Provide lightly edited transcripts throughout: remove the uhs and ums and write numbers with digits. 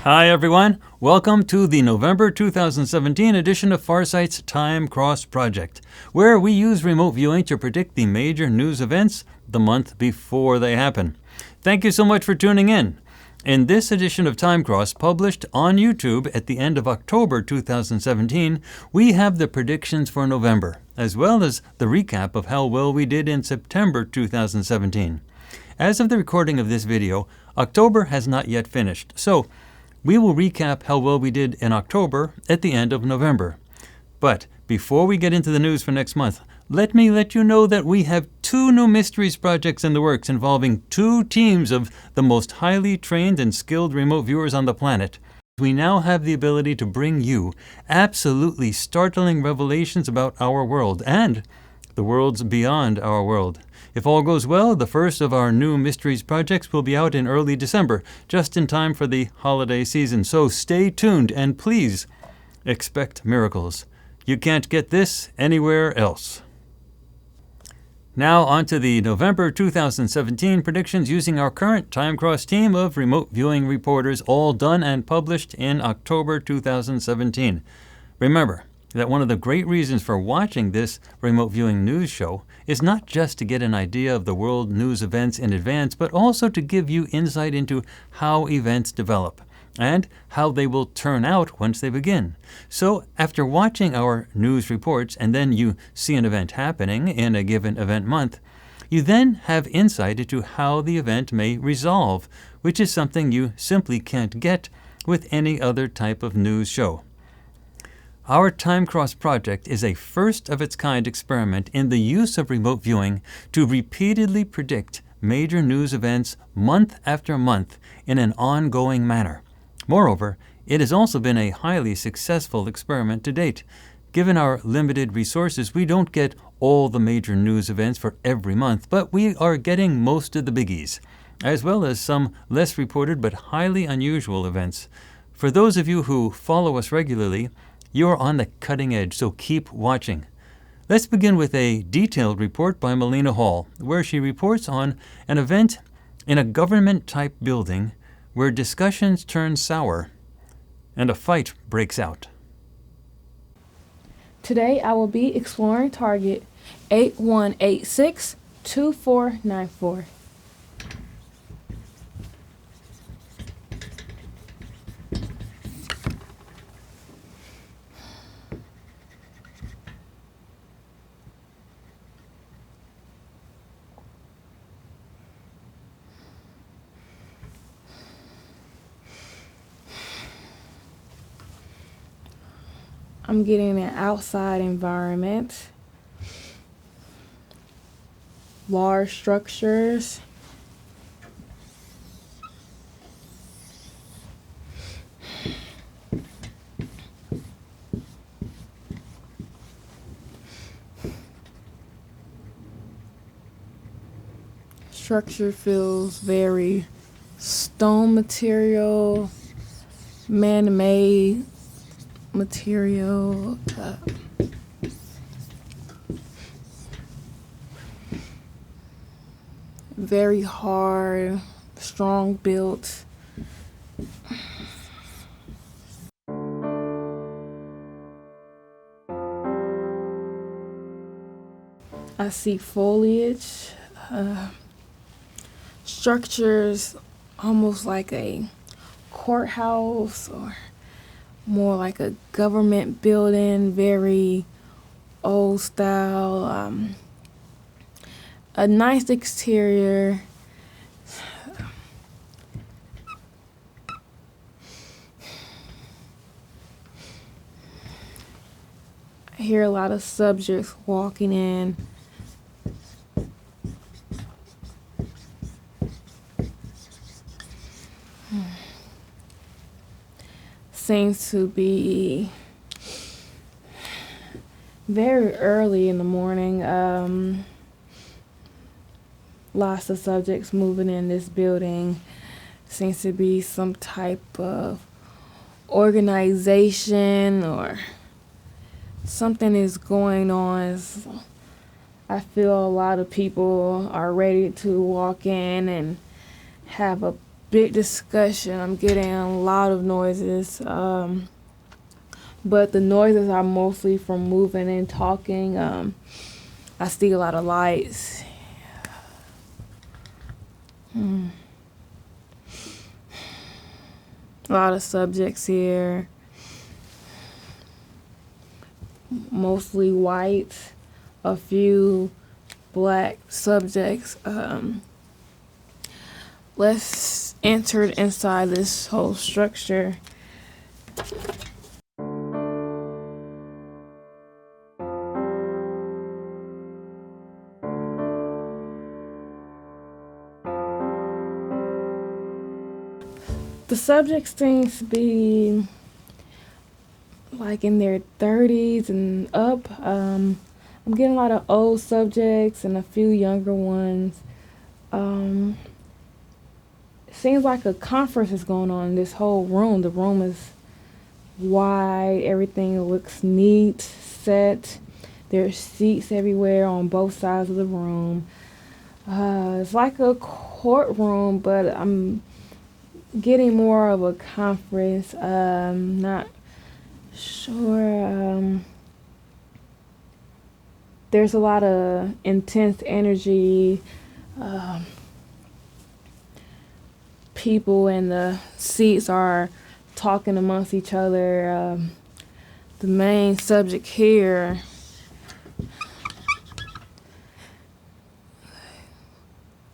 Hi everyone, welcome to the November 2017 edition of Farsight's Time Cross Project, where we use remote viewing to predict the major news events the month before they happen. Thank you so much for tuning in. In this edition of Time Cross, published on YouTube at the end of October 2017, we have the predictions for November, as well as the recap of how well we did in September 2017. As of the recording of this video, October has not yet finished, so we will recap how well we did in October at the end of November. But before we get into the news for next month, let me let you know that we have 2 new mysteries projects in the works involving 2 teams of the most highly trained and skilled remote viewers on the planet. We now have the ability to bring you absolutely startling revelations about our world and the worlds beyond our world. If all goes well, the first of our new mysteries projects will be out in early December, just in time for the holiday season. So stay tuned and please expect miracles. You can't get this anywhere else. Now on to the November 2017 predictions using our current Time Cross team of remote viewing reporters, all done and published in October 2017. Remember that one of the great reasons for watching this remote viewing news show is not just to get an idea of the world news events in advance, but also to give you insight into how events develop and how they will turn out once they begin. So after watching our news reports and then you see an event happening in a given event month, you then have insight into how the event may resolve, which is something you simply can't get with any other type of news show. Our Time Cross project is a first-of-its-kind experiment in the use of remote viewing to repeatedly predict major news events month after month in an ongoing manner. Moreover, it has also been a highly successful experiment to date. Given our limited resources, we don't get all the major news events for every month, but we are getting most of the biggies, as well as some less reported but highly unusual events. For those of you who follow us regularly, you're on the cutting edge, so keep watching. Let's begin with a detailed report by Melina Hall, where she reports on an event in a government-type building where discussions turn sour and a fight breaks out. Today I will be exploring target 8186-2494. I'm getting an outside environment, large structures, structure feels very stone material, man-made material. Very hard, strong built. I see foliage, structures almost like a courthouse or more like a government building, very old style, a nice exterior. I hear a lot of subjects walking in. Seems to be very early in the morning. Lots of subjects moving in this building. Seems to be some type of organization or something is going on. I feel a lot of people are ready to walk in and have a big discussion. I'm getting a lot of noises. But the noises are mostly from moving and talking. I see a lot of lights. A lot of subjects here. Mostly white. A few black subjects. Let's enter inside this whole structure. The subjects seems to be like in their 30s and up. I'm getting a lot of old subjects and a few younger ones. It seems like a conference is going on in this whole room. The room is wide. Everything looks neat, set. There's seats everywhere on both sides of the room. It's like a courtroom, but I'm getting more of a conference. Not sure. There's a lot of intense energy. People in the seats are talking amongst each other. The main subject here,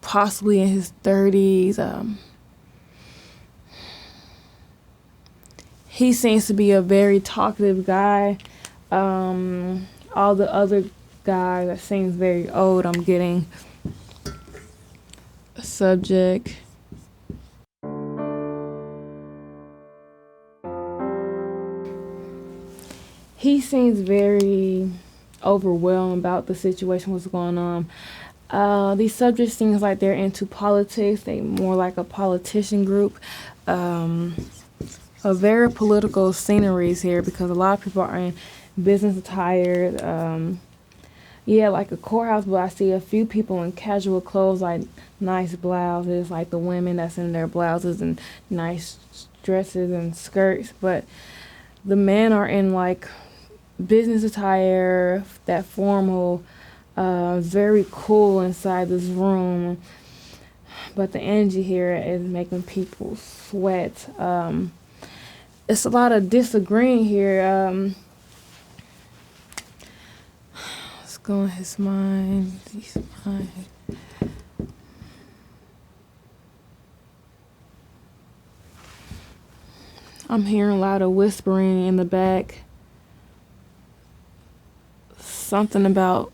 possibly in his 30s. He seems to be a very talkative guy. All the other guys that seems very old. I'm getting a subject. He seems very overwhelmed about the situation, what's going on. These subjects seems like they're into politics. They more like a politician group. A very political sceneries here because a lot of people are in business attire. Yeah, like a courthouse, but I see a few people in casual clothes, like nice blouses, like the women that's in their blouses and nice dresses and skirts. But the men are in like business attire, that formal, very cool inside this room. But the energy here is making people sweat. It's a lot of disagreeing here. Let's go in his mind. His mind. I'm hearing a lot of whispering in the back. Something about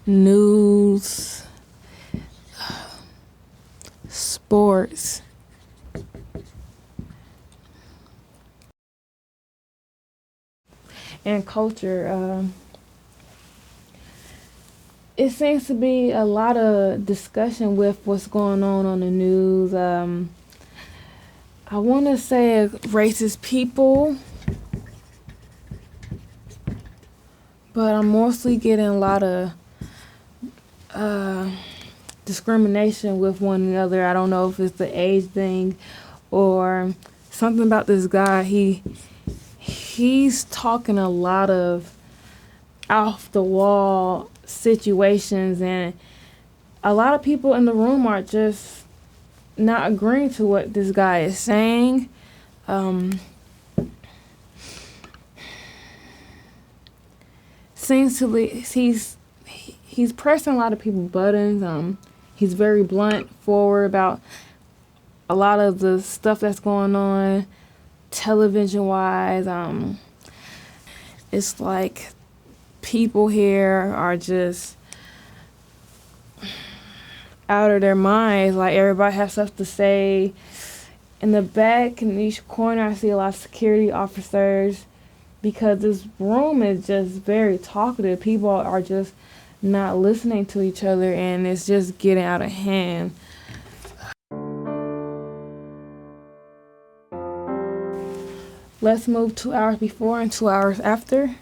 news, sports. And culture. It seems to be a lot of discussion with what's going on the news. I want to say racist people, but I'm mostly getting a lot of discrimination with one another. I don't know if it's the age thing or something about this guy. He's talking a lot of off the wall situations, and a lot of people in the room are just not agreeing to what this guy is saying. Seems to he's pressing a lot of people's buttons. He's very blunt, forward about a lot of the stuff that's going on television wise. It's like people here are just out of their minds. Like everybody has stuff to say. In the back, in each corner, I see a lot of security officers because this room is just very talkative. People are just not listening to each other, and it's just getting out of hand. Let's move 2 hours before and 2 hours after.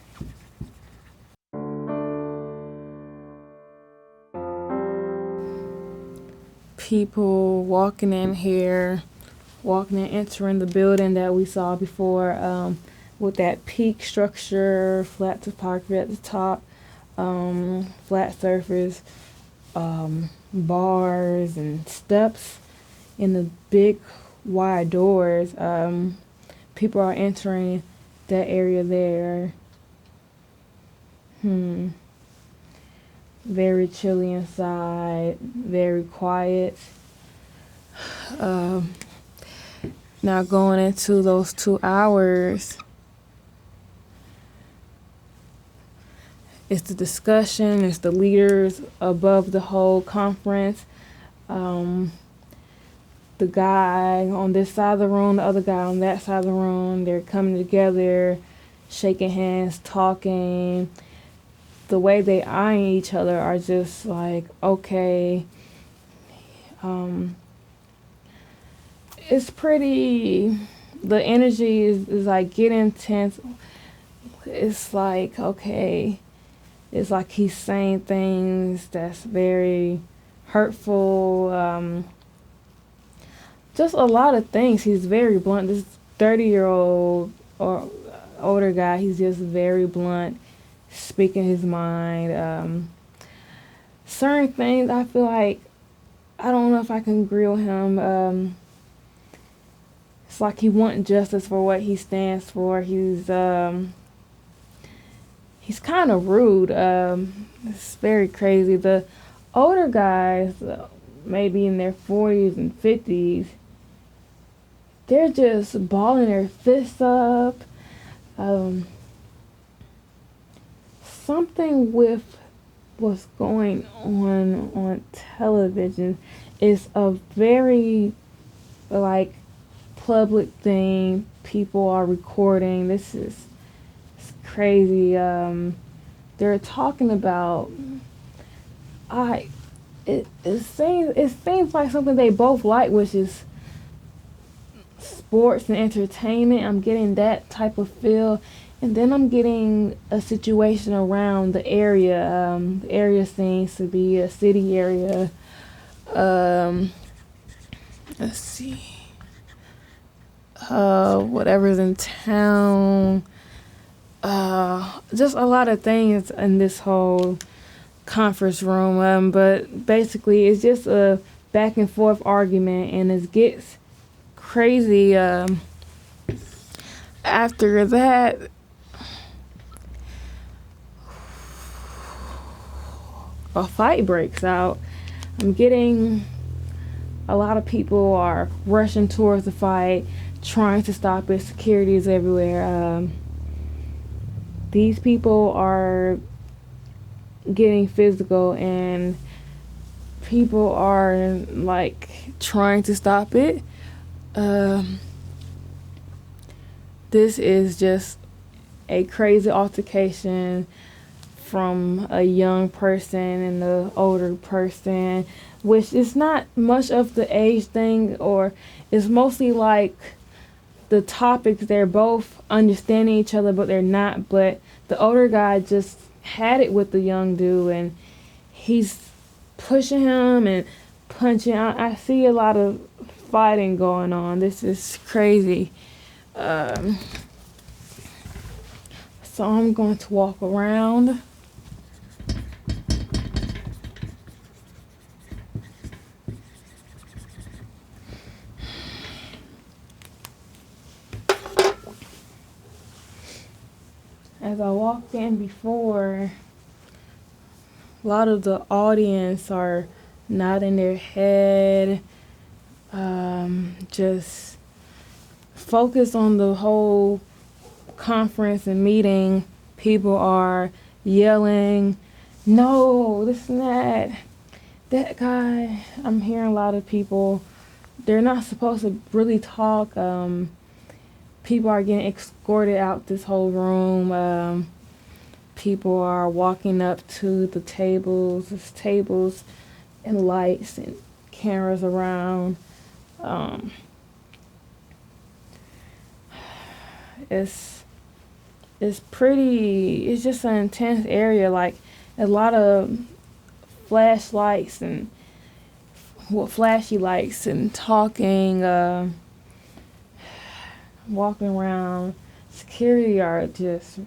people walking in here, walking and entering the building that we saw before, with that peak structure, flat topography at the top, flat surface, bars and steps in the big wide doors. People are entering that area there. Very chilly inside, very quiet. Now going into those 2 hours, it's the discussion, it's the leaders above the whole conference. The guy on this side of the room, the other guy on that side of the room, they're coming together, shaking hands, talking. The way they eyeing each other are just like, okay. It's pretty, the energy is like getting intense. It's like, okay, it's like he's saying things that's very hurtful. Just a lot of things. He's very blunt. This 30-year-old or older guy, he's just very blunt, speaking his mind. Certain things I feel like I don't know if I can agree with him. It's like he wants justice for what he stands for. He's kind of rude. It's very crazy. The older guys, maybe in their 40s and 50s, they're just balling their fists up. Something with what's going on television is a very, like, public thing. People are recording. This is crazy. They're talking about, it seems like something they both like, which is sports and entertainment. I'm getting that type of feel. And then I'm getting a situation around the area. The area seems to be a city area. Let's see. Whatever's in town. Just a lot of things in this whole conference room. But basically, it's just a back and forth argument, and it gets crazy. After that, a fight breaks out. I'm getting a lot of people are rushing towards the fight, trying to stop it. Security is everywhere. These people are getting physical, and people are like trying to stop it. This is just a crazy altercation from a young person and the older person, which is not much of the age thing, or it's mostly like the topics. They're both understanding each other, but they're not. But the older guy just had it with the young dude, and he's pushing him and punching. I see a lot of fighting going on. This is crazy. So I'm going to walk around. As I walked in before, a lot of the audience are nodding their head, just focused on the whole conference and meeting. People are yelling, no, this and that guy. I'm hearing a lot of people, they're not supposed to really talk. People are getting escorted out this whole room. People are walking up to the tables. There's tables and lights and cameras around. It's pretty, it's just an intense area, like a lot of flashlights and with flashy lights and talking, walking around. Security are just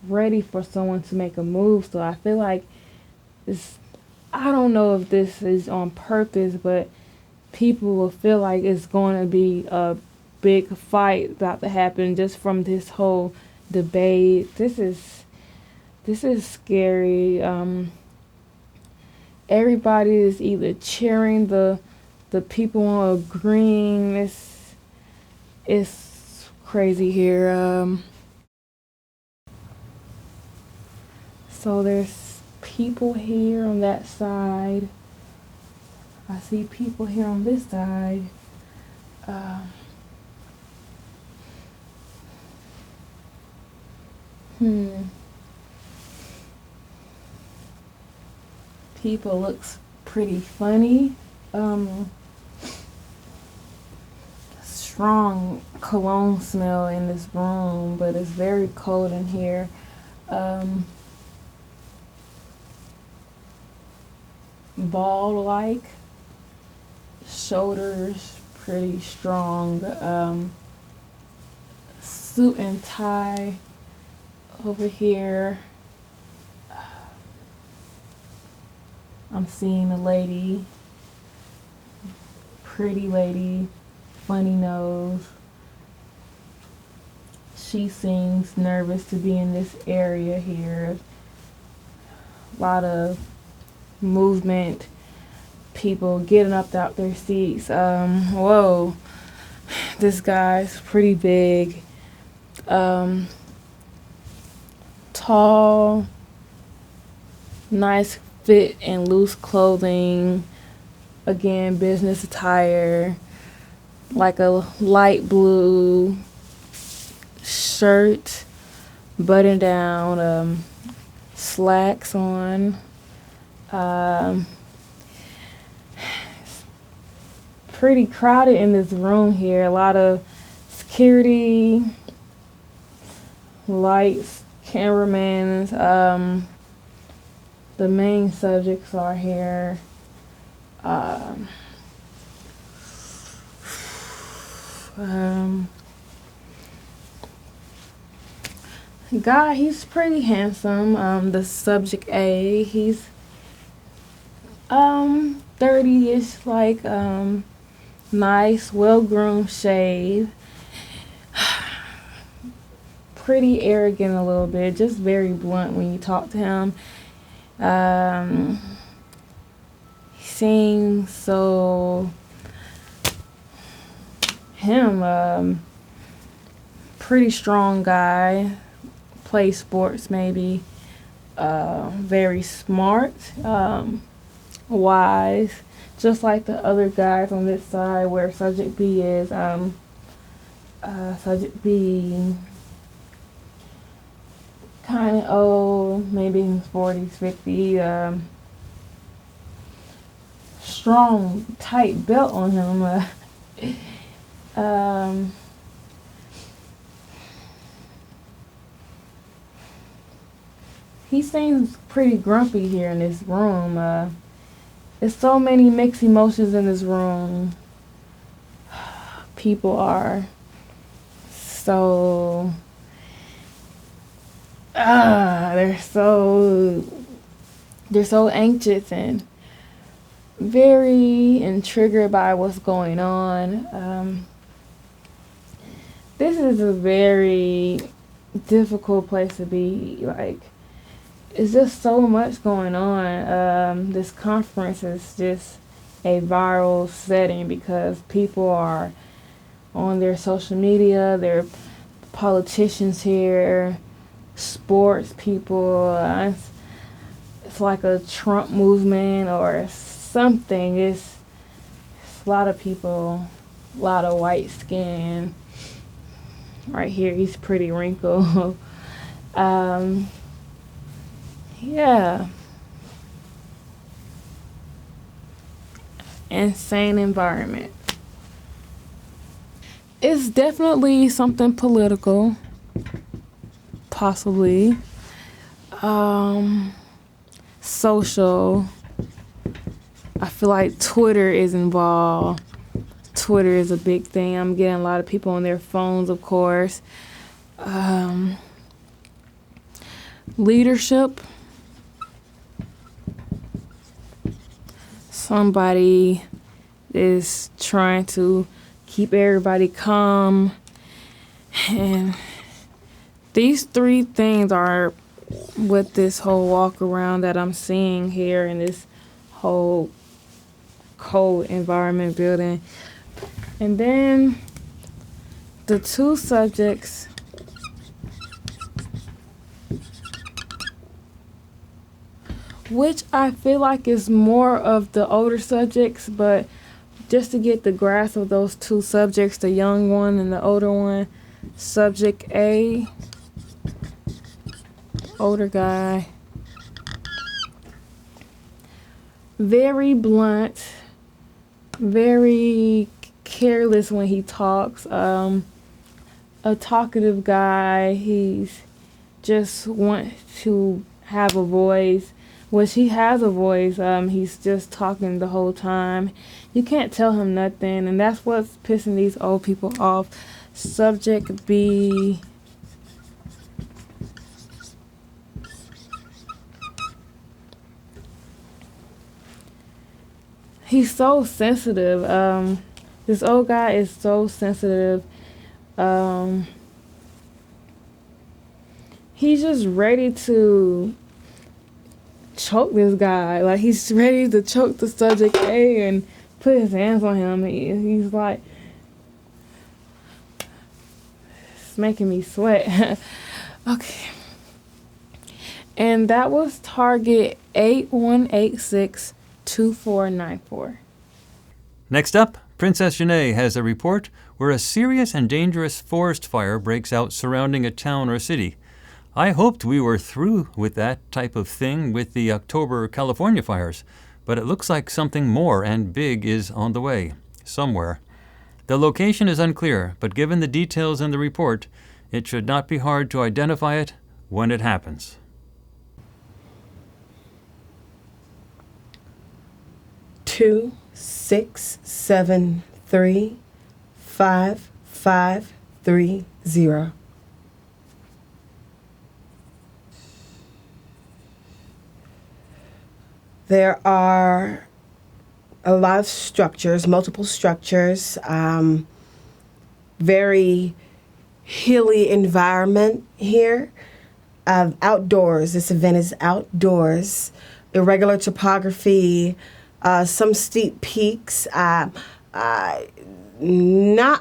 ready for someone to make a move. So I feel like it's, I don't know if this is on purpose, but people will feel like it's going to be a big fight about to happen just from this whole debate. This is scary. Everybody is either cheering the people on agreeing. It's crazy here. So there's people here on that side. I see people here on this side. People looks pretty funny. Strong cologne smell in this room, but it's very cold in here. Bald like, shoulders pretty strong. Suit and tie over here. I'm seeing a lady, pretty lady, funny nose. She seems nervous to be in this area here. A lot of movement, people getting up out their seats. Whoa, this guy's pretty big. Tall, nice fit and loose clothing. Again, business attire, like a light blue shirt, button down, slacks on. Pretty crowded in this room here. A lot of security, lights, cameramen. The main subjects are here. Guy, he's pretty handsome. The subject A, he's 30-ish, like nice, well-groomed shave. Pretty arrogant a little bit, just very blunt when you talk to him. He seems so pretty strong guy, plays sports maybe, very smart, wise, just like the other guys on this side where subject B is. Subject B kind of old, maybe in his 40s, 50s. Strong, tight belt on him. He seems pretty grumpy here in this room. There's so many mixed emotions in this room. People are so they're so anxious and very intrigued by what's going on. This is a very difficult place to be. Like, it's just so much going on. This conference is just a viral setting because people are on their social media, there are politicians here, sports people. It's like a Trump movement or something. It's a lot of people, a lot of white skin. Right here, he's pretty wrinkled. Yeah. Insane environment. It's definitely something political, possibly. Social. I feel like Twitter is involved. Twitter is a big thing. I'm getting a lot of people on their phones, of course. Leadership. Somebody is trying to keep everybody calm. And these three things are with this whole walk around that I'm seeing here in this whole cold environment building. And then the two subjects which I feel like is more of the older subjects, but just to get the grasp of those two subjects, the young one and the older one. Subject A, older guy, very blunt, very careless when he talks, a talkative guy. He's just want to have a voice, which he has a voice. He's just talking the whole time. You can't tell him nothing, and that's what's pissing these old people off. Subject B, he's so sensitive. This old guy is so sensitive. He's just ready to choke this guy. Like, he's ready to choke the subject A and put his hands on him. He's like, it's making me sweat. Okay. And that was target 81862494. Next up, Princess Janae has a report where a serious and dangerous forest fire breaks out surrounding a town or city. I hoped we were through with that type of thing with the October California fires, but it looks like something more and big is on the way, somewhere. The location is unclear, but given the details in the report, it should not be hard to identify it when it happens. Two 673-5530. There are a lot of structures, multiple structures, very hilly environment here. Outdoors, this event is outdoors. Irregular topography, some steep peaks, not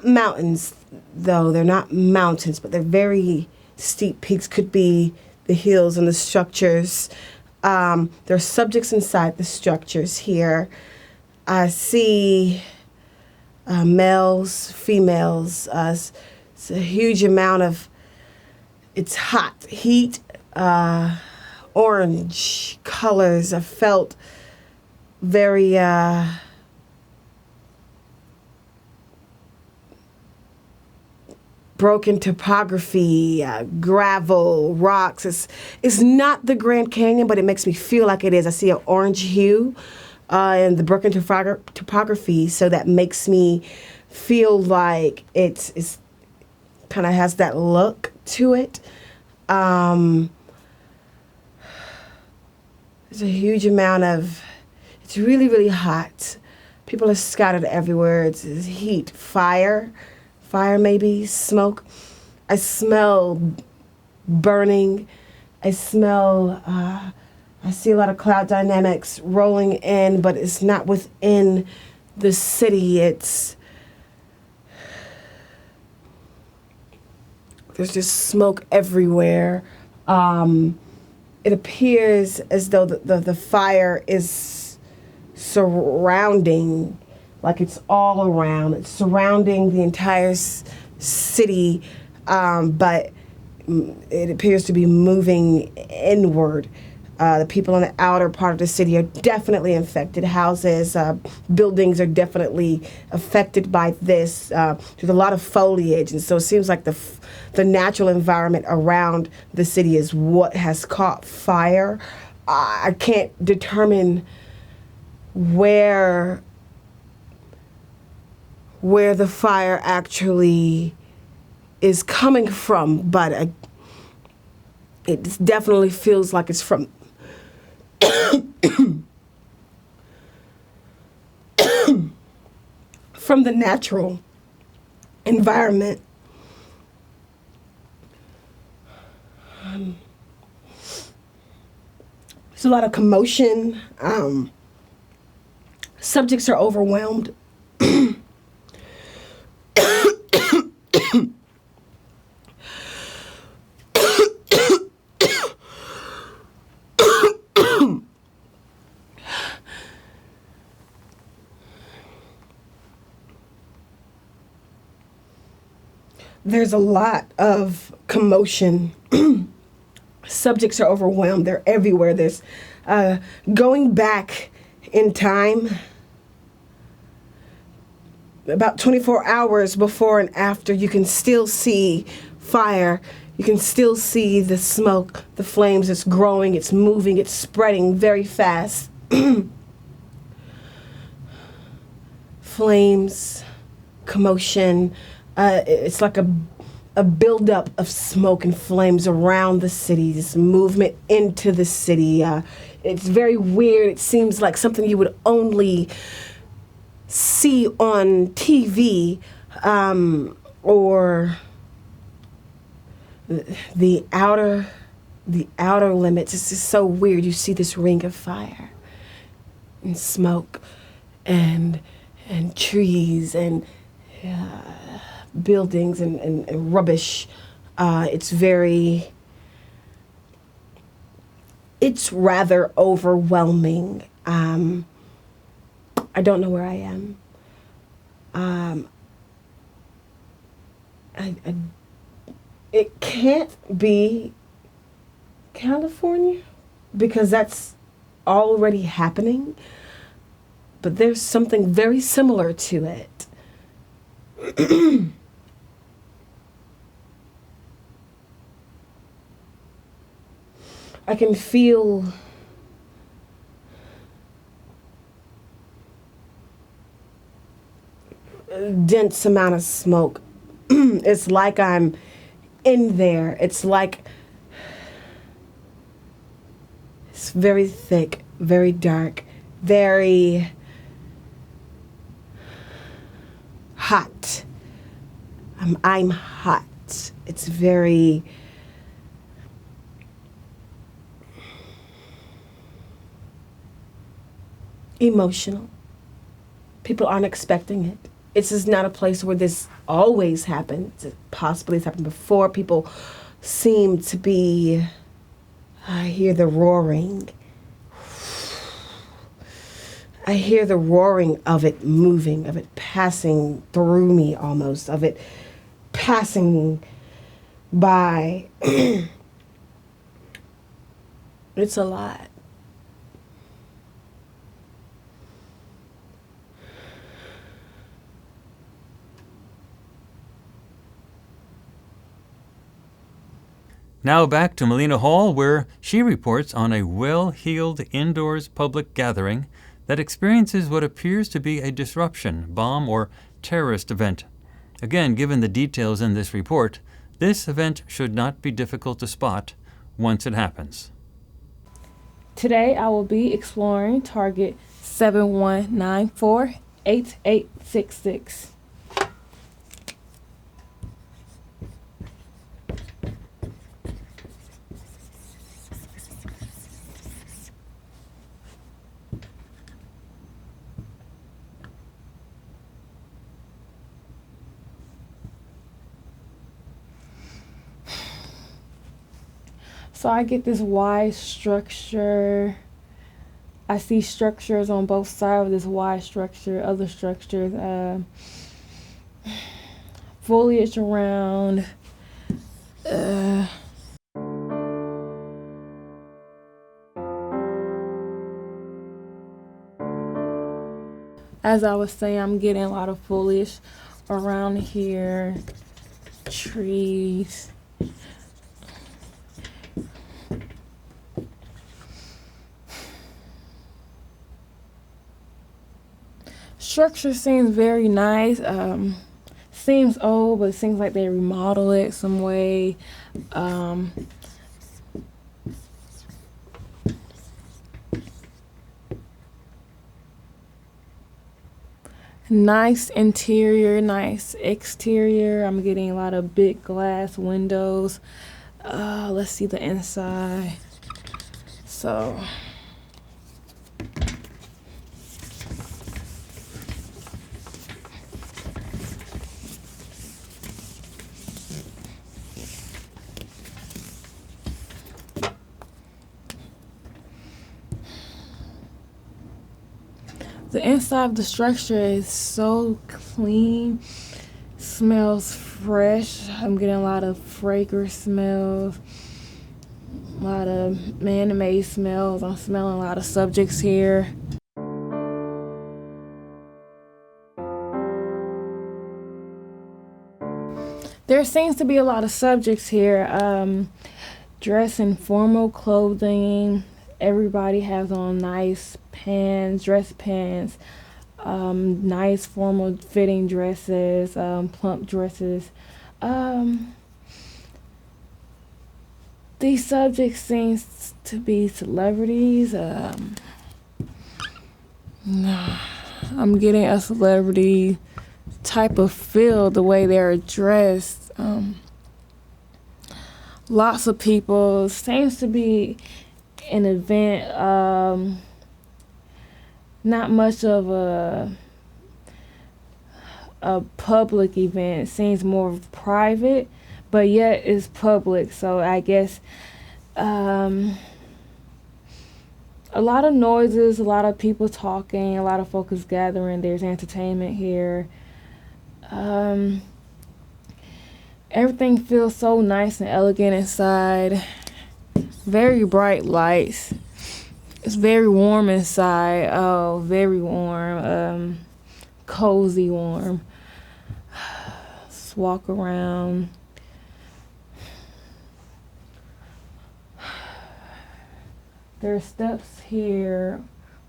mountains, though. They're not mountains, but they're very steep peaks. Could be the hills and the structures. There are subjects inside the structures here. I see males, females. It's a huge amount of, it's hot, heat, orange colors. I felt very broken topography, gravel, rocks. It's not the Grand Canyon, but it makes me feel like it is. I see an orange hue in the broken topography, so that makes me feel like it's kind of has that look to it. There's a huge amount of, it's really, really hot. People are scattered everywhere. It's heat, fire maybe, smoke. I smell burning. I smell, I see a lot of cloud dynamics rolling in, but it's not within the city. There's just smoke everywhere. It appears as though the fire is surrounding, like it's all around. It's surrounding the entire city, but it appears to be moving inward. The people in the outer part of the city are definitely infected. Houses, buildings are definitely affected by this. There's a lot of foliage, and so it seems like the natural environment around the city is what has caught fire. I can't determine where the fire actually is coming from, but it definitely feels like it's from from the natural environment. There's a lot of commotion. Subjects are overwhelmed. There's a lot of commotion. Subjects are overwhelmed. They're everywhere. There's going back in time, about 24 hours before and after, you can still see fire. You can still see the smoke, the flames. It's growing, it's moving, it's spreading very fast. Flames, commotion. It's like a buildup of smoke and flames around the city, this movement into the city. It's very weird. It seems like something you would only see on TV or the outer limits. It's just so weird. You see this ring of fire and smoke and trees and buildings and rubbish. It's rather overwhelming. I don't know where I am. It can't be California because that's already happening, but there's something very similar to it. I can feel a dense amount of smoke. It's like I'm in there. It's like it's very thick, very dark, very hot. I'm hot. It's very emotional. People aren't expecting it. This is not a place where this always happens. It possibly has happened before. People seem to be, I hear the roaring. I hear the roaring of it moving, of it passing through me almost, of it passing by. It's a lot. Now back to Melina Hall, where she reports on a well-heeled indoors public gathering that experiences what appears to be a disruption, bomb, or terrorist event. Again, given the details in this report, this event should not be difficult to spot once it happens. Today I will be exploring target 71948866. So I get this Y structure. I see structures on both sides of this Y structure, other structures, foliage around. As I was saying, I'm getting a lot of foliage around here, trees. Structure seems very nice. Seems old, but it seems like they remodel it some way. Um, Nice interior, nice exterior. I'm getting a lot of big glass windows. Let's see the inside. So, the inside of the structure is so clean. Smells fresh. I'm getting a lot of fragrance smells, a lot of man-made smells. I'm smelling a lot of subjects here. There seems to be a lot of subjects here. Dress in formal clothing. Everybody has on nice pants, dress pants, nice formal fitting dresses, plump dresses. These subjects seems to be celebrities. I'm getting a celebrity type of feel the way they're dressed. Lots of people. Seems to be an event. Not much of a public event. It seems more private, but yet it's public. So I guess a lot of noises, a lot of people talking, a lot of folks gathering. There's entertainment here. Everything feels so nice and elegant inside. Very bright lights. It's very warm inside. Oh, very warm. Cozy warm. Let's walk around. There's steps here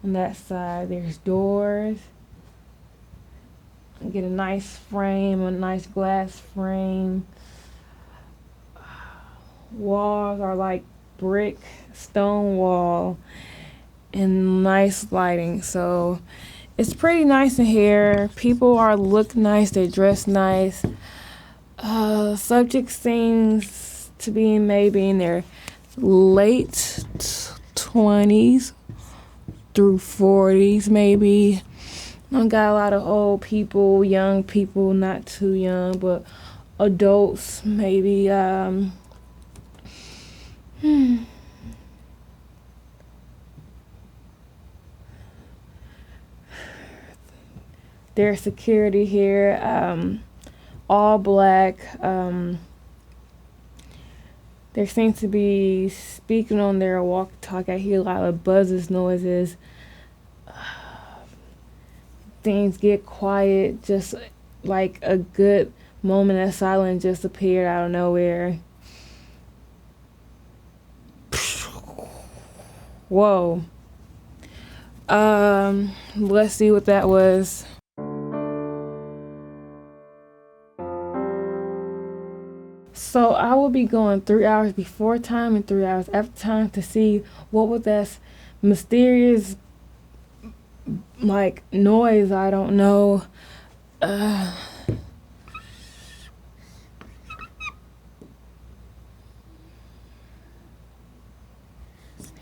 on that side. There's doors. Get a nice frame, a nice glass frame. Walls are like brick, stone wall, and nice lighting. So it's pretty nice in here. People look nice, they dress nice. Subject seems to be maybe in their late 20s through 40s maybe. I got a lot of old people, young people, not too young, but adults maybe. There's security here, all black. There seems to be speaking on their walkie-talkie. I hear a lot of buzzes, noises. Things get quiet, just like a good moment of silence just appeared out of nowhere. Whoa. Let's see what that was. So I will be going 3 hours before time and 3 hours after time to see what was that mysterious like noise. I don't know.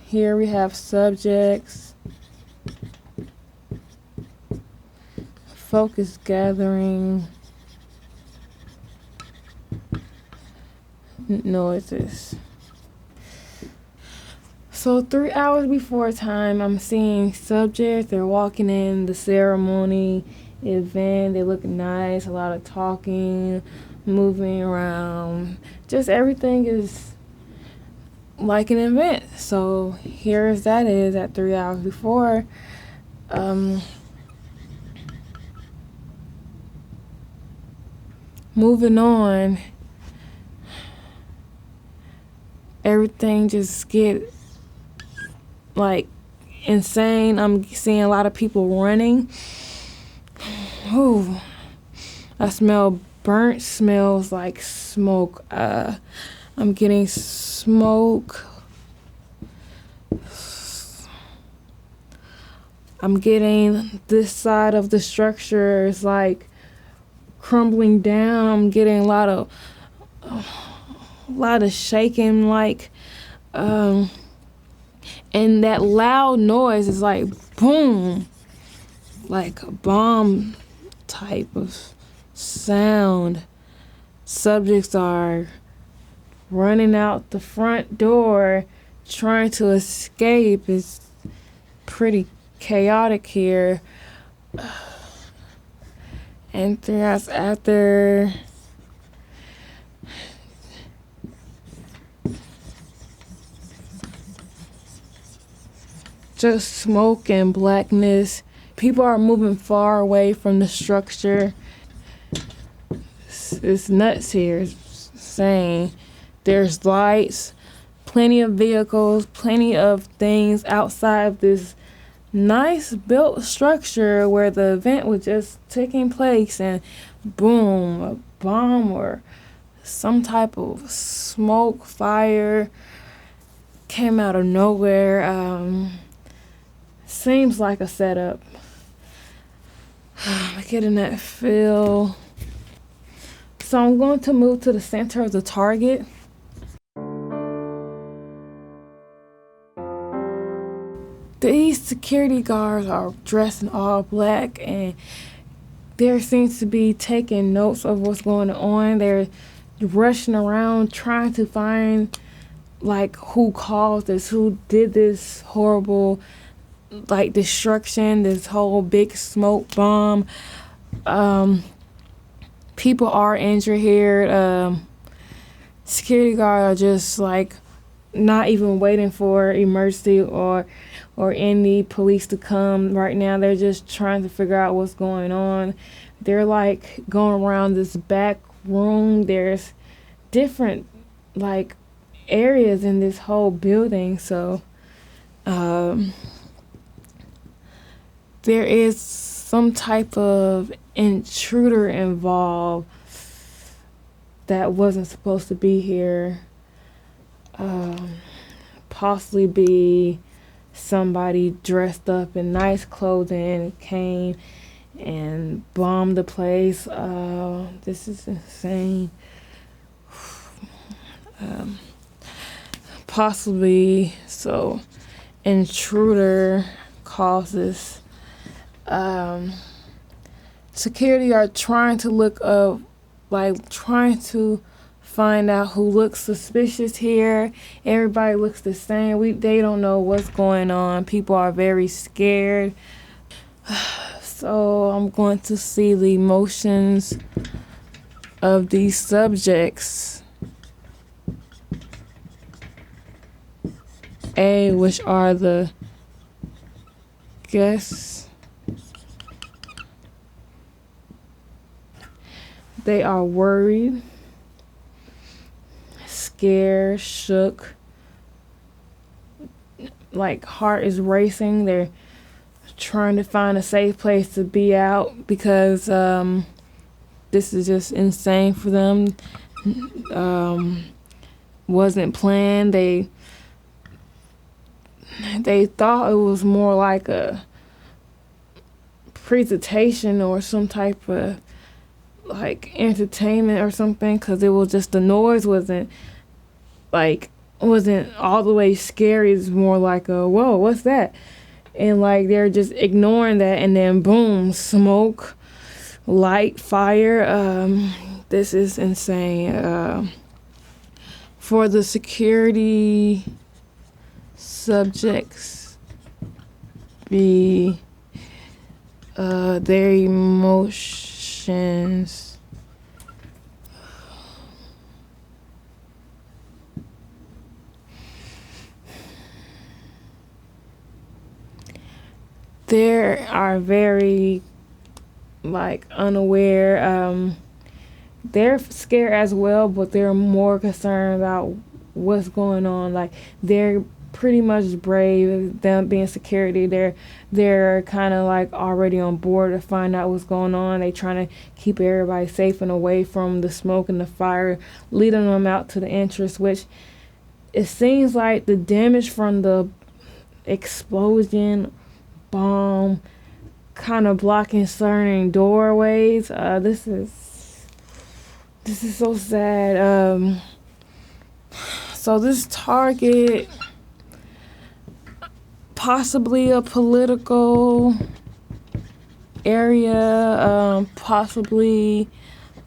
Here we have subjects, focus gathering, noises. So 3 hours before time, I'm seeing subjects. They're walking in the ceremony event. They look nice. A lot of talking, moving around. Just everything is like an event. So here is that is at 3 hours before. Moving on. Everything just get like insane. I'm seeing a lot of people running. Ooh, I smell burnt smells like smoke. I'm getting smoke. I'm getting this side of the structure is like crumbling down. I'm getting a lot of shaking, like, and that loud noise is like boom, like a bomb type of sound. Subjects are running out the front door, trying to escape. It's pretty chaotic here. And 3 hours after, just smoke and blackness. People are moving far away from the structure. It's nuts here. It's insane. There's lights, plenty of vehicles, plenty of things outside of this nice built structure where the event was just taking place, and boom, a bomb or some type of smoke, fire came out of nowhere. Seems like a setup. I'm getting that feel. So I'm going to move to the center of the target. These security guards are dressed in all black, and there seems to be taking notes of what's going on. They're rushing around trying to find like who caused this, who did this horrible like destruction, this whole big smoke bomb. People are injured here. Security guards are just like not even waiting for emergency or any police to come right now. They're just trying to figure out what's going on. They're like going around this back room. There's different like areas in this whole building. So there is some type of intruder involved that wasn't supposed to be here. Possibly be somebody dressed up in nice clothing came and bombed the place. This is insane. Possibly so intruder causes. Security are trying to look up, like trying to find out who looks suspicious here. Everybody looks the same. They don't know what's going on. People are very scared. So I'm going to see the emotions of these subjects. A, which are the guests. They are worried, scared, shook, like heart is racing. They're trying to find a safe place to be out because this is just insane for them. Wasn't planned. They thought it was more like a presentation or some type of like entertainment or something, because it was just the noise wasn't all the way scary. It's more like a whoa, what's that? And like they're just ignoring that, and then boom, smoke, light, fire. This is insane. For the security subjects, their emotions. They are very like unaware. They're scared as well, but they're more concerned about what's going on. Like they're pretty much brave. Them being security, they're kind of like already on board to find out what's going on. They trying to keep everybody safe and away from the smoke and the fire, leading them out to the entrance, which it seems like the damage from the explosion bomb kind of blocking certain doorways. This is so sad. So this target, possibly a political area, possibly,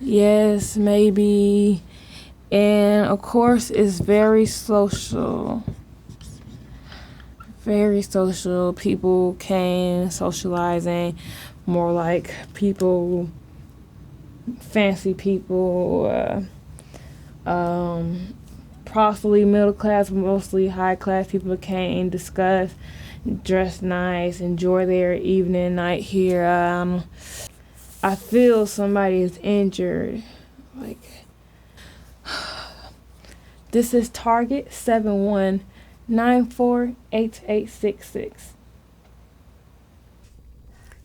yes, maybe, and of course it's very social. Very social. People came socializing, more like people, fancy people, possibly middle class, mostly high class people came, discuss, dress nice, enjoy their evening, night here. I feel somebody is injured. Like, this is Target 71948866.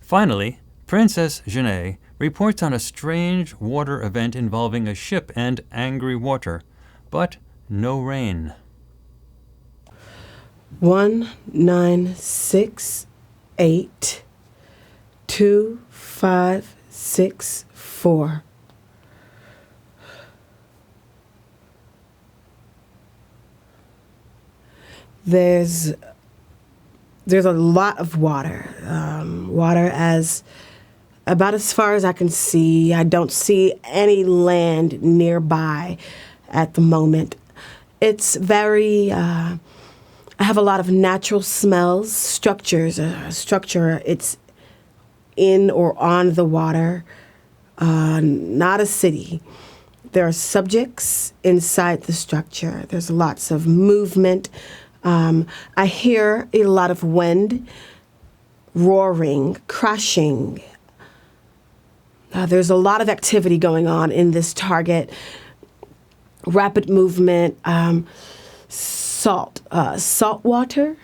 Finally, Princess Janae reports on a strange water event involving a ship and angry water, but no rain. 19682564. There's a lot of water. Water as about as far as I can see. I don't see any land nearby at the moment. It's very, I have a lot of natural smells, structure, it's in or on the water, not a city. There are subjects inside the structure. There's lots of movement. I hear a lot of wind, roaring, crashing. There's a lot of activity going on in this target. Rapid movement, salt water.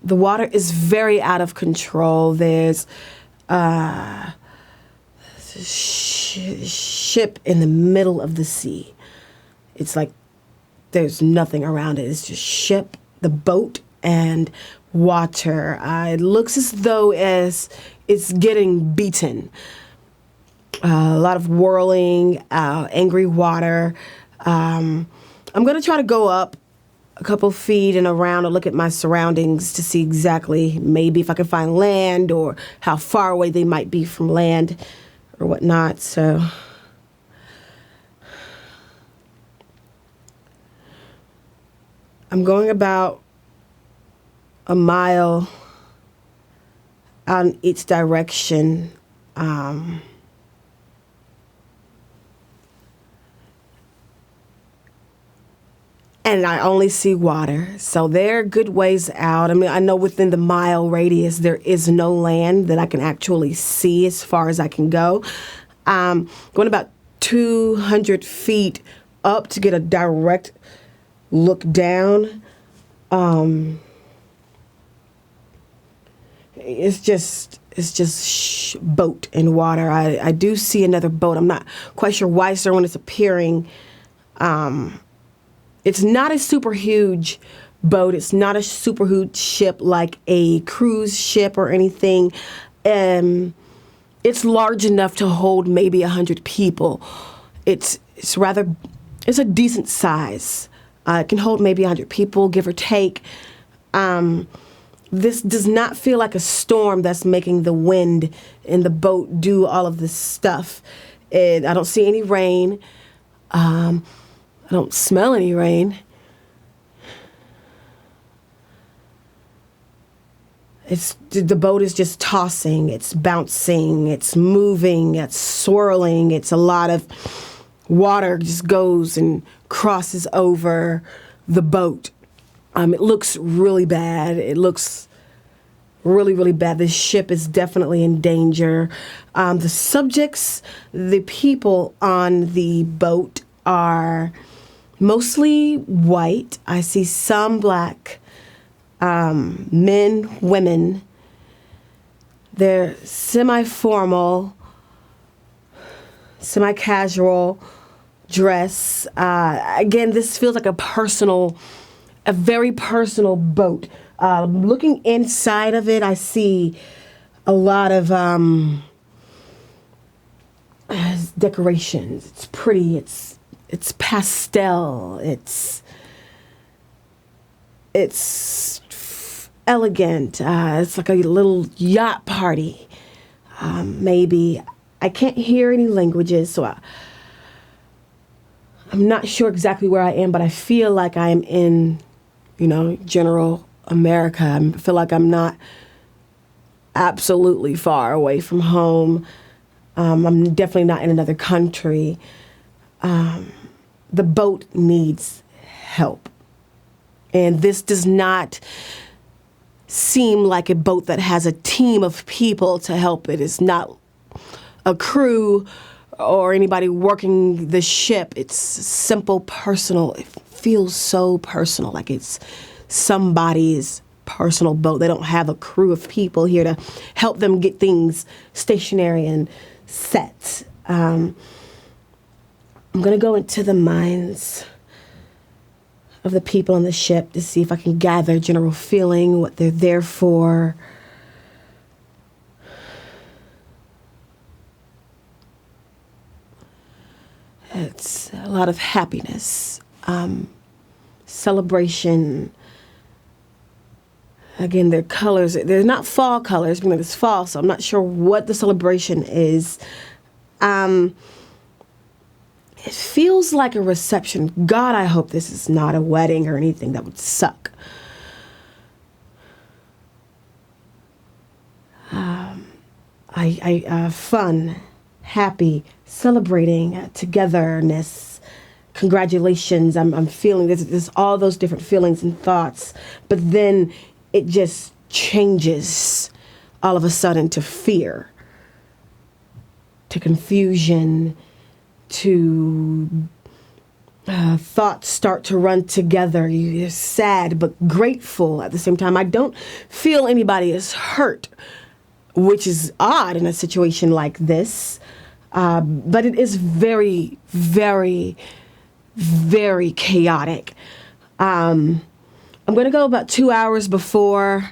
The water is very out of control. There's a ship in the middle of the sea. It's like there's nothing around it. It's just ship, the boat, and water. It looks as though it's getting beaten. A lot of whirling, angry water. I'm going to try to go up a couple feet and around and look at my surroundings to see exactly maybe if I can find land or how far away they might be from land or whatnot. So I'm going about a mile out in each direction. And I only see water. So they're good ways out. I mean, I know within the mile radius, there is no land that I can actually see as far as I can go. Going about 200 feet up to get a direct look down. It's just boat and water. I do see another boat. I'm not quite sure why someone is appearing. It's not a super huge boat. It's not a super huge ship like a cruise ship or anything. It's large enough to hold maybe 100 people. It's a decent size. It can hold maybe 100 people, give or take. This does not feel like a storm that's making the wind and the boat do all of this stuff. I don't see any rain. I don't smell any rain. The boat is just tossing, it's bouncing, it's moving, it's swirling. It's a lot of water just goes and crosses over the boat. It looks really bad. It looks really, really bad. This ship is definitely in danger. The people on the boat are mostly white. I see some black, men, women. They're semi-formal, semi-casual dress. Again, this feels like a very personal boat. Looking inside of it, I see a lot of decorations. It's pretty. It's pastel. It's elegant. It's like a little yacht party. Maybe I can't hear any languages, so I'm not sure exactly where I am, but I feel like I am in, general America. I feel like I'm not absolutely far away from home. I'm definitely not in another country. The boat needs help. And this does not seem like a boat that has a team of people to help it. It's not a crew or anybody working the ship. It's simple, personal. It feels so personal, like it's somebody's personal boat. They don't have a crew of people here to help them get things stationary and set. I'm going to go into the minds of the people on the ship to see if I can gather general feeling, what they're there for. It's a lot of happiness, celebration. Again, their colors, they're not fall colors, because it's fall, so I'm not sure what the celebration is. It feels like a reception. God, I hope this is not a wedding or anything. That would suck. Fun, happy, celebrating, togetherness, congratulations. I'm feeling there's all those different feelings and thoughts, but then it just changes all of a sudden to fear, to confusion, to thoughts start to run together. You're sad but grateful at the same time. I don't feel anybody is hurt, which is odd in a situation like this. But it is very, very, very chaotic. I'm going to go about 2 hours before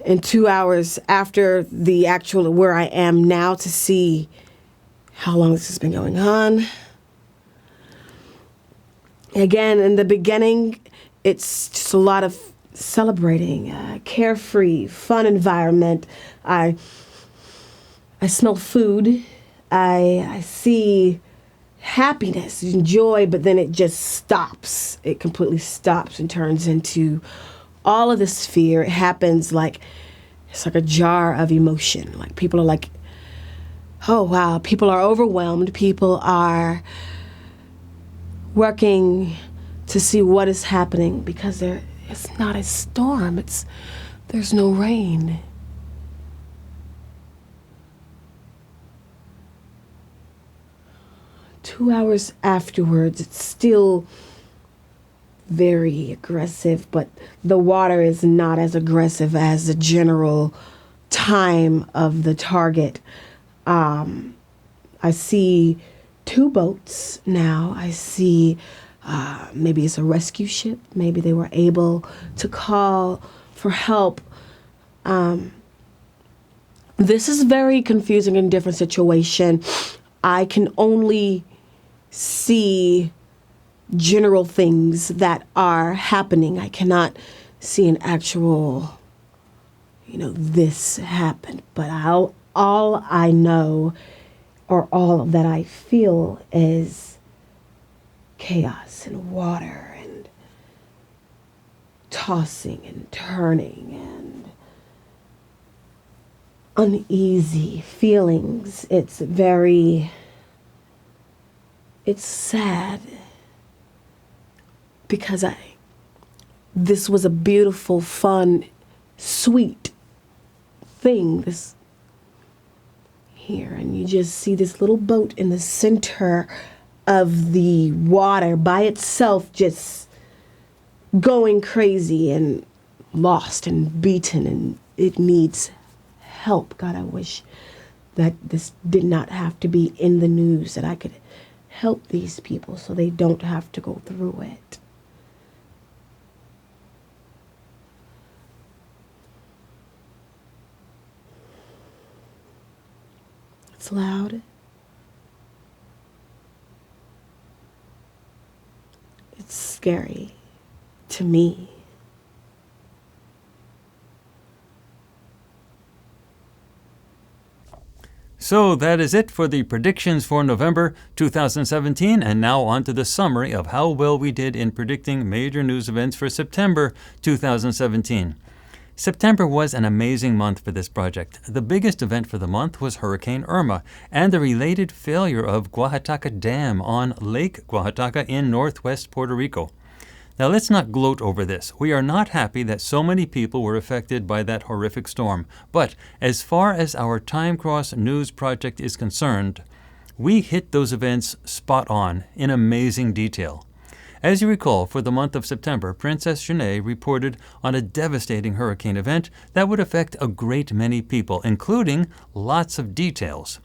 and 2 hours after the actual where I am now to see how long this has been going on. Again, in the beginning, it's just a lot of celebrating, carefree, fun environment. I smell food. I see happiness and joy, but then it just stops. It completely stops and turns into all of this fear. It happens like it's like a jar of emotion. Like people are like, oh, wow. People are overwhelmed. People are working to see what is happening because it's not a storm. There's no rain. Two hours afterwards, it's still very aggressive, but the water is not as aggressive as the general time of the target. I see 2 boats now. I see maybe it's a rescue ship. Maybe they were able to call for help. This is very confusing and different situation. I can only see general things that are happening. I cannot see an actual, this happened. But all I know or all that I feel is chaos and water and tossing and turning and uneasy feelings. It's sad because this was a beautiful, fun, sweet thing, this here, and you just see this little boat in the center of the water by itself just going crazy and lost and beaten, and it needs help. God, I wish that this did not have to be in the news, that I could help these people so they don't have to go through it. It's loud. It's scary to me. So that is it for the predictions for November 2017, and now on to the summary of how well we did in predicting major news events for September 2017. September was an amazing month for this project. The biggest event for the month was Hurricane Irma and the related failure of Oaxaca Dam on Lake Oaxaca in northwest Puerto Rico. Now let's not gloat over this. We are not happy that so many people were affected by that horrific storm. But as far as our Time Cross News project is concerned, we hit those events spot on in amazing detail. As you recall, for the month of September, Princess Janae reported on a devastating hurricane event that would affect a great many people, including lots of details.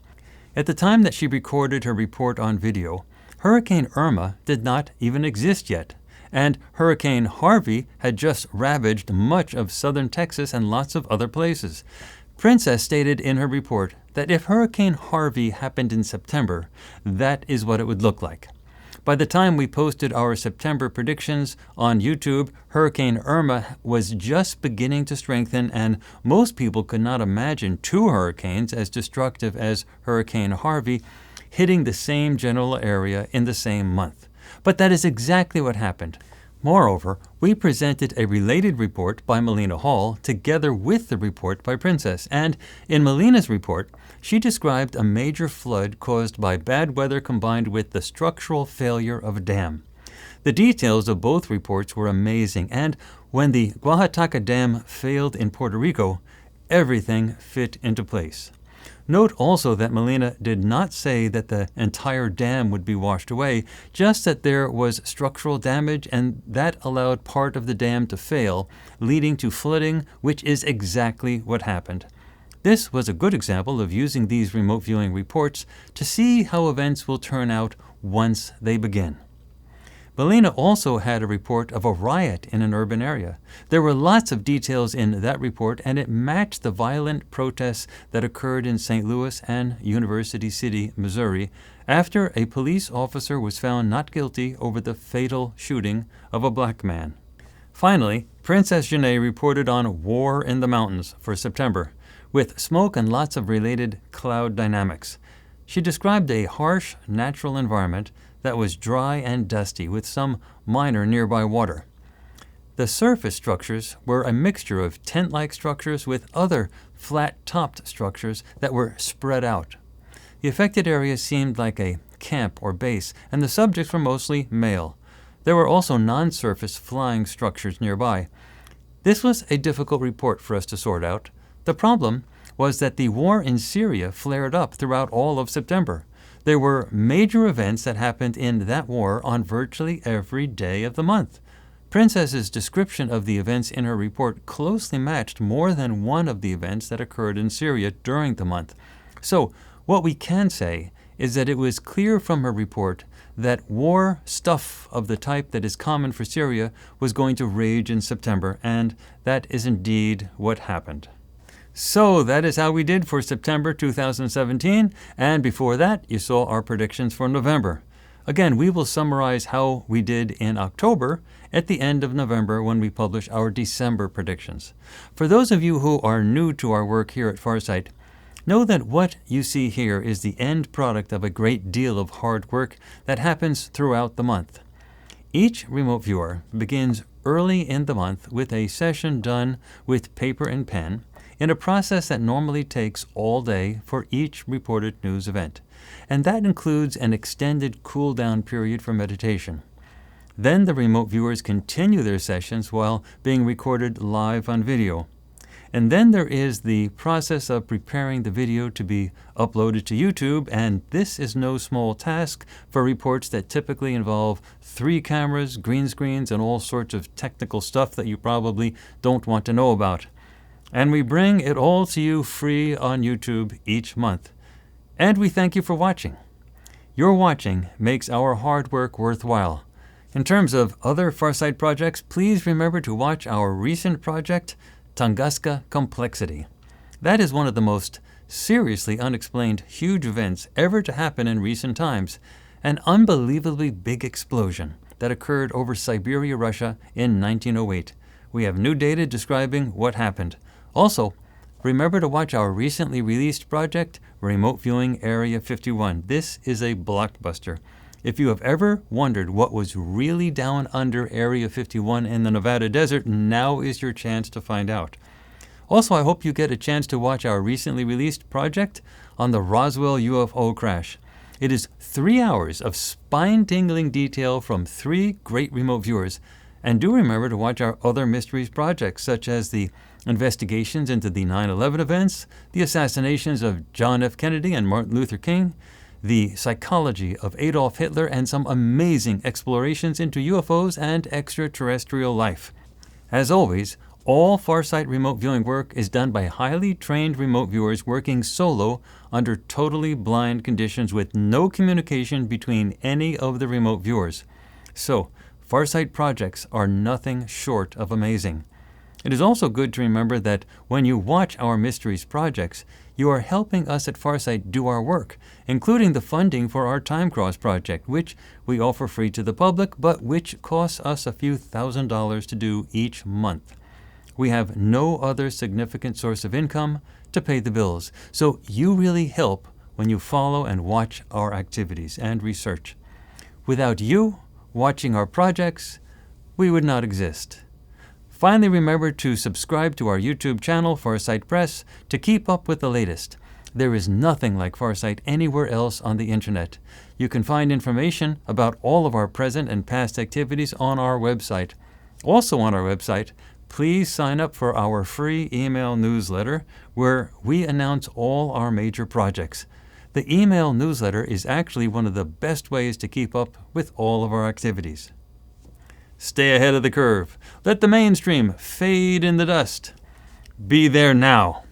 At the time that she recorded her report on video, Hurricane Irma did not even exist yet, and Hurricane Harvey had just ravaged much of southern Texas and lots of other places. Princess stated in her report that if Hurricane Harvey happened in September, that is what it would look like. By the time we posted our September predictions on YouTube, Hurricane Irma was just beginning to strengthen, and most people could not imagine two hurricanes as destructive as Hurricane Harvey hitting the same general area in the same month. But that is exactly what happened. Moreover, we presented a related report by Melina Hall together with the report by Princess, and in Melina's report, she described a major flood caused by bad weather combined with the structural failure of a dam. The details of both reports were amazing, and when the Oaxaca Dam failed in Puerto Rico, everything fit into place. Note also that Melina did not say that the entire dam would be washed away, just that there was structural damage and that allowed part of the dam to fail, leading to flooding, which is exactly what happened. This was a good example of using these remote viewing reports to see how events will turn out once they begin. Melina also had a report of a riot in an urban area. There were lots of details in that report, and it matched the violent protests that occurred in St. Louis and University City, Missouri, after a police officer was found not guilty over the fatal shooting of a black man. Finally, Princess Janae reported on War in the Mountains for September, with smoke and lots of related cloud dynamics. She described a harsh natural environment that was dry and dusty with some minor nearby water. The surface structures were a mixture of tent-like structures with other flat-topped structures that were spread out. The affected area seemed like a camp or base, and the subjects were mostly male. There were also non-surface flying structures nearby. This was a difficult report for us to sort out. The problem was that the war in Syria flared up throughout all of September. There were major events that happened in that war on virtually every day of the month. Princess's description of the events in her report closely matched more than one of the events that occurred in Syria during the month. So, what we can say is that it was clear from her report that war stuff of the type that is common for Syria was going to rage in September, and that is indeed what happened. So that is how we did for September 2017, and before that, you saw our predictions for November. Again, we will summarize how we did in October at the end of November when we publish our December predictions. For those of you who are new to our work here at Farsight, know that what you see here is the end product of a great deal of hard work that happens throughout the month. Each remote viewer begins early in the month with a session done with paper and pen, in a process that normally takes all day for each reported news event, and that includes an extended cool-down period for meditation. Then the remote viewers continue their sessions while being recorded live on video. And then there is the process of preparing the video to be uploaded to YouTube, and this is no small task for reports that typically involve 3 cameras, green screens, and all sorts of technical stuff that you probably don't want to know about. And we bring it all to you free on YouTube each month. And we thank you for watching. Your watching makes our hard work worthwhile. In terms of other Farsight projects, please remember to watch our recent project, Tunguska Complexity. That is one of the most seriously unexplained huge events ever to happen in recent times, an unbelievably big explosion that occurred over Siberia, Russia in 1908. We have new data describing what happened. Also, remember to watch our recently released project, Remote Viewing Area 51. This is a blockbuster. If you have ever wondered what was really down under Area 51 in the Nevada desert, now is your chance to find out. Also, I hope you get a chance to watch our recently released project on the Roswell UFO crash. It is 3 hours of spine-tingling detail from 3 great remote viewers. And do remember to watch our other mysteries projects, such as the investigations into the 9/11 events, the assassinations of John F. Kennedy and Martin Luther King, the psychology of Adolf Hitler, and some amazing explorations into UFOs and extraterrestrial life. As always, all Farsight remote viewing work is done by highly trained remote viewers working solo under totally blind conditions with no communication between any of the remote viewers. So, Farsight projects are nothing short of amazing. It is also good to remember that when you watch our mysteries projects, you are helping us at Farsight do our work, including the funding for our Time Cross project, which we offer free to the public, but which costs us a few $1,000s to do each month. We have no other significant source of income to pay the bills, so you really help when you follow and watch our activities and research. Without you watching our projects, we would not exist. Finally, remember to subscribe to our YouTube channel, Farsight Press, to keep up with the latest. There is nothing like Farsight anywhere else on the internet. You can find information about all of our present and past activities on our website. Also on our website, please sign up for our free email newsletter where we announce all our major projects. The email newsletter is actually one of the best ways to keep up with all of our activities. Stay ahead of the curve. Let the mainstream fade in the dust. Be there now.